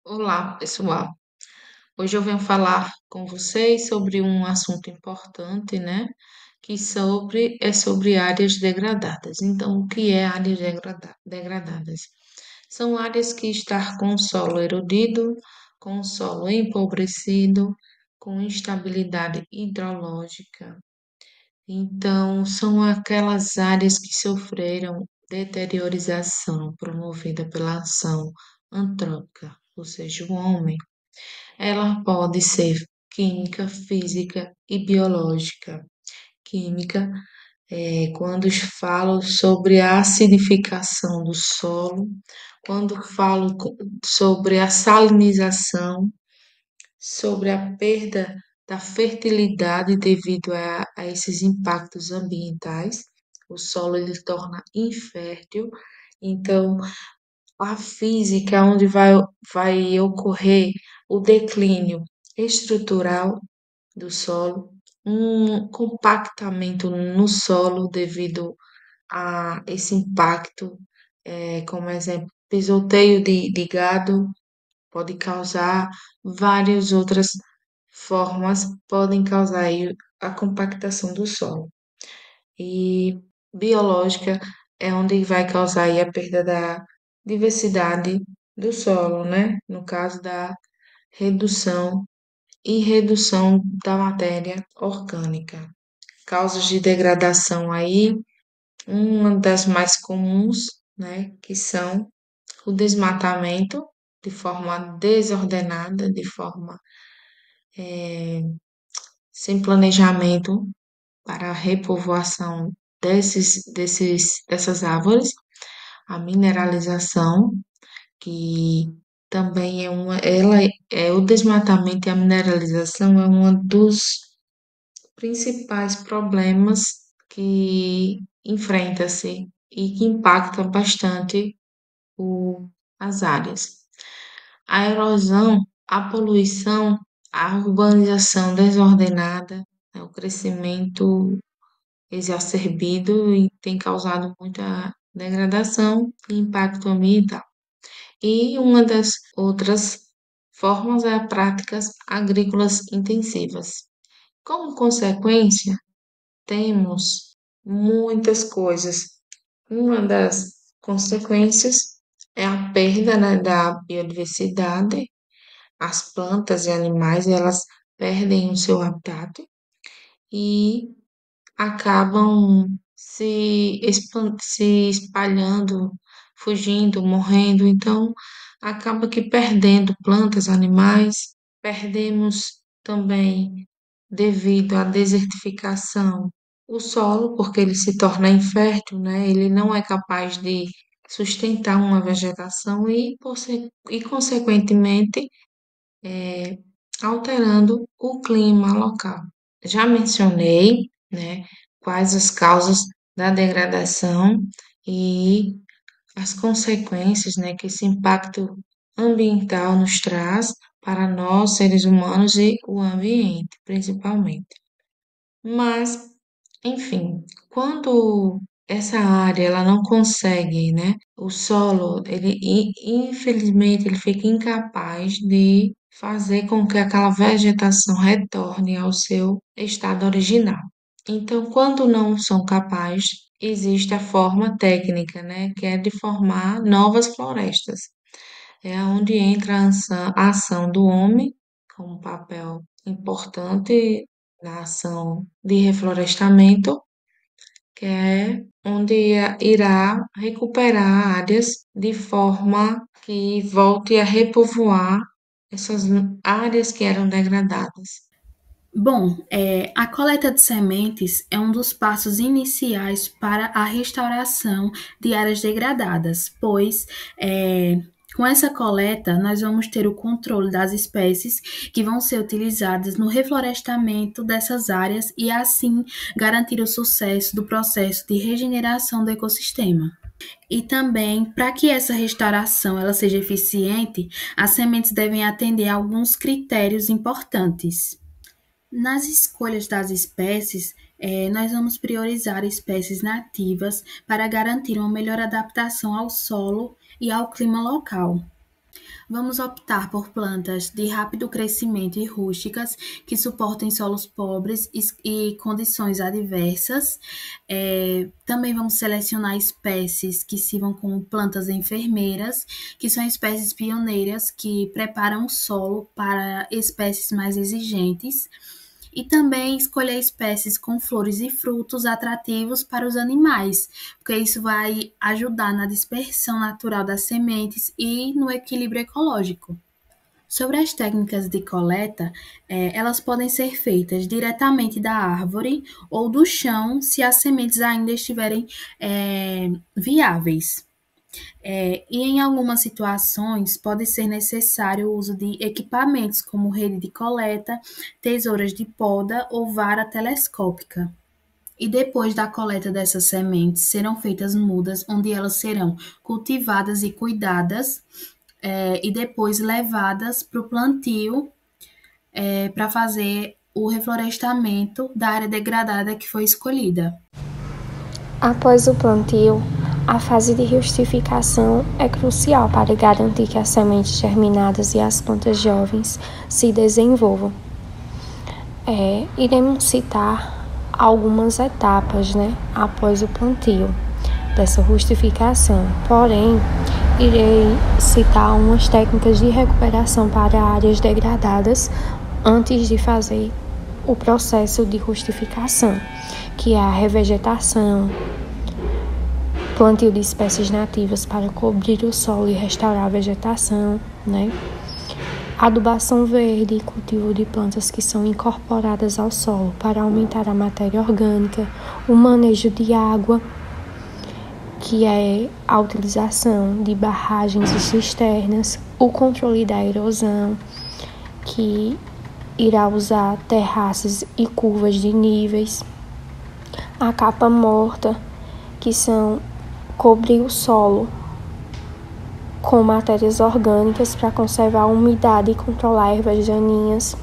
Olá, pessoal. Hoje eu venho falar com vocês sobre um assunto importante, né? Que é sobre áreas degradadas. Então, o que é áreas degradadas? São áreas que estão com o solo erodido, com o solo empobrecido, com instabilidade hidrológica. Então, são aquelas áreas que sofreram deteriorização promovida pela ação antrópica, ou seja, o homem. Ela pode ser química, física e biológica. Química é quando falo sobre a acidificação do solo, quando sobre a salinização, sobre a perda da fertilidade devido a esses impactos ambientais. O solo ele torna infértil, então a física, onde vai ocorrer o declínio estrutural do solo, um compactamento no solo devido a esse impacto, como exemplo, pisoteio de gado pode causar várias outras formas, podem causar aí a compactação do solo. E biológica é onde vai causar aí a perda da diversidade do solo, né? No caso da redução e redução da matéria orgânica. Causas de degradação aí, uma das mais comuns, né, que são o desmatamento de forma desordenada, de forma sem planejamento para a repovoação dessas árvores, a mineralização, que também ela é o desmatamento e a mineralização é um dos principais problemas que enfrenta-se e que impacta bastante as áreas. A erosão, a poluição, a urbanização desordenada, né, o crescimento exacerbado e tem causado muita degradação e impacto ambiental. E uma das outras formas é práticas agrícolas intensivas. Como consequência, temos muitas coisas. Uma das consequências é a perda, né, da biodiversidade. As plantas e animais, elas perdem o seu habitat e acabam se espalhando, fugindo, morrendo. Então, acaba que perdendo plantas, animais, perdemos também, devido à desertificação, o solo, porque ele se torna infértil, né? Ele não é capaz de sustentar uma vegetação e consequentemente, alterando o clima local. Já mencionei, né, quais as causas da degradação e as consequências, né, que esse impacto ambiental nos traz para nós, seres humanos e o ambiente, principalmente. Mas, enfim, quando essa área ela não consegue, né, o solo, infelizmente ele fica incapaz de fazer com que aquela vegetação retorne ao seu estado original. Então, quando não são capazes, existe a forma técnica, né, que é de formar novas florestas. É onde entra a ação do homem como papel importante na ação de reflorestamento, que é onde irá recuperar áreas de forma que volte a repovoar essas áreas que eram degradadas. Bom, a coleta de sementes é um dos passos iniciais para a restauração de áreas degradadas, pois com essa coleta nós vamos ter o controle das espécies que vão ser utilizadas no reflorestamento dessas áreas e assim garantir o sucesso do processo de regeneração do ecossistema. E também, para que essa restauração ela seja eficiente, as sementes devem atender a alguns critérios importantes. Nas escolhas das espécies, nós vamos priorizar espécies nativas para garantir uma melhor adaptação ao solo e ao clima local. Vamos optar por plantas de rápido crescimento e rústicas que suportem solos pobres e condições adversas. Também vamos selecionar espécies que sirvam como plantas enfermeiras, que são espécies pioneiras que preparam o solo para espécies mais exigentes. E também escolher espécies com flores e frutos atrativos para os animais, porque isso vai ajudar na dispersão natural das sementes e no equilíbrio ecológico. Sobre as técnicas de coleta, elas podem ser feitas diretamente da árvore ou do chão, se as sementes ainda estiverem viáveis. E em algumas situações pode ser necessário o uso de equipamentos como rede de coleta, tesouras de poda ou vara telescópica. E depois da coleta dessas sementes, serão feitas mudas onde elas serão cultivadas e cuidadas, e depois levadas para o plantio, para fazer o reflorestamento da área degradada que foi escolhida. Após o plantio, a fase de rustificação é crucial para garantir que as sementes germinadas e as plantas jovens se desenvolvam. Iremos citar algumas etapas, após o plantio dessa rustificação. Porém, irei citar umas técnicas de recuperação para áreas degradadas antes de fazer o processo de rustificação, que é a revegetação, plantio de espécies nativas para cobrir o solo e restaurar a vegetação, adubação verde e cultivo de plantas que são incorporadas ao solo para aumentar a matéria orgânica, o manejo de água, que é a utilização de barragens e cisternas, o controle da erosão, que irá usar terraças e curvas de níveis, a capa morta, que são cobrir o solo com matérias orgânicas para conservar a umidade e controlar ervas daninhas,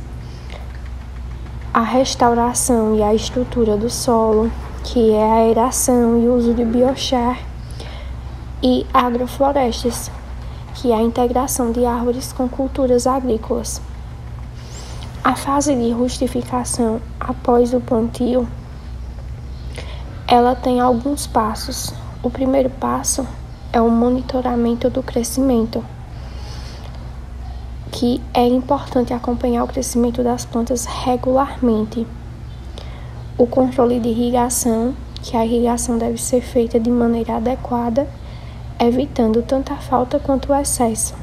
a restauração e a estrutura do solo, que é a aeração e o uso de biochar, e agroflorestas, que é a integração de árvores com culturas agrícolas. A fase de rustificação após o plantio, ela tem alguns passos. O primeiro passo é o monitoramento do crescimento, que é importante acompanhar o crescimento das plantas regularmente. O controle de irrigação, que a irrigação deve ser feita de maneira adequada, evitando tanto a falta quanto o excesso.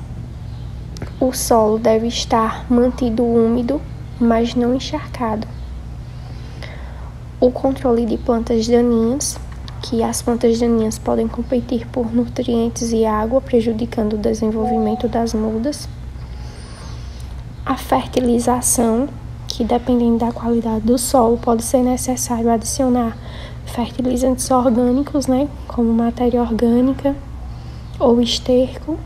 O solo deve estar mantido úmido, mas não encharcado. O controle de plantas daninhas, que as plantas daninhas podem competir por nutrientes e água, prejudicando o desenvolvimento das mudas. A fertilização, que dependendo da qualidade do solo, pode ser necessário adicionar fertilizantes orgânicos, como matéria orgânica ou esterco,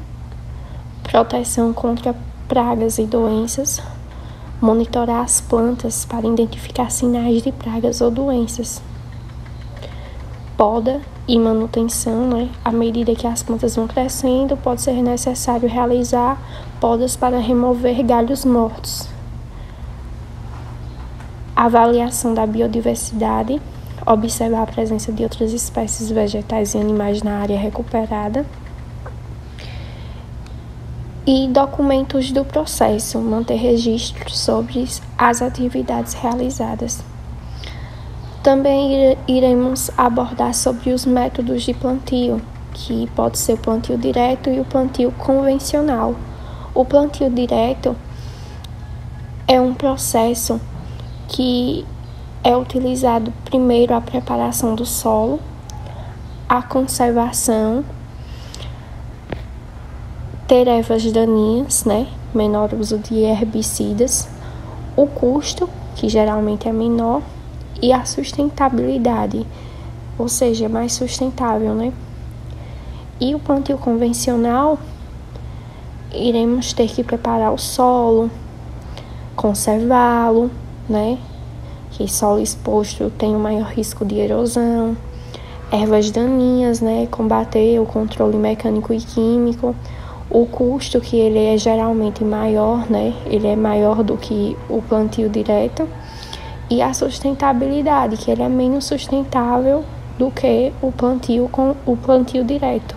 proteção contra pragas e doenças, monitorar as plantas para identificar sinais de pragas ou doenças, poda e manutenção, à medida que as plantas vão crescendo, pode ser necessário realizar podas para remover galhos mortos. Avaliação da biodiversidade, observar a presença de outras espécies vegetais e animais na área recuperada. E documentos do processo, manter registros sobre as atividades realizadas. Também iremos abordar sobre os métodos de plantio, que pode ser o plantio direto e o plantio convencional. O plantio direto é um processo que é utilizado primeiro a preparação do solo, a conservação, ter ervas daninhas, menor uso de herbicidas, o custo, que geralmente é menor, e a sustentabilidade, ou seja, mais sustentável, E o plantio convencional, iremos ter que preparar o solo, conservá-lo, Que solo exposto tem um maior risco de erosão, ervas daninhas, combater o controle mecânico e químico, o custo, que ele é geralmente maior, né? Ele é maior do que o plantio direto, e a sustentabilidade, que ele é menos sustentável do que o plantio direto.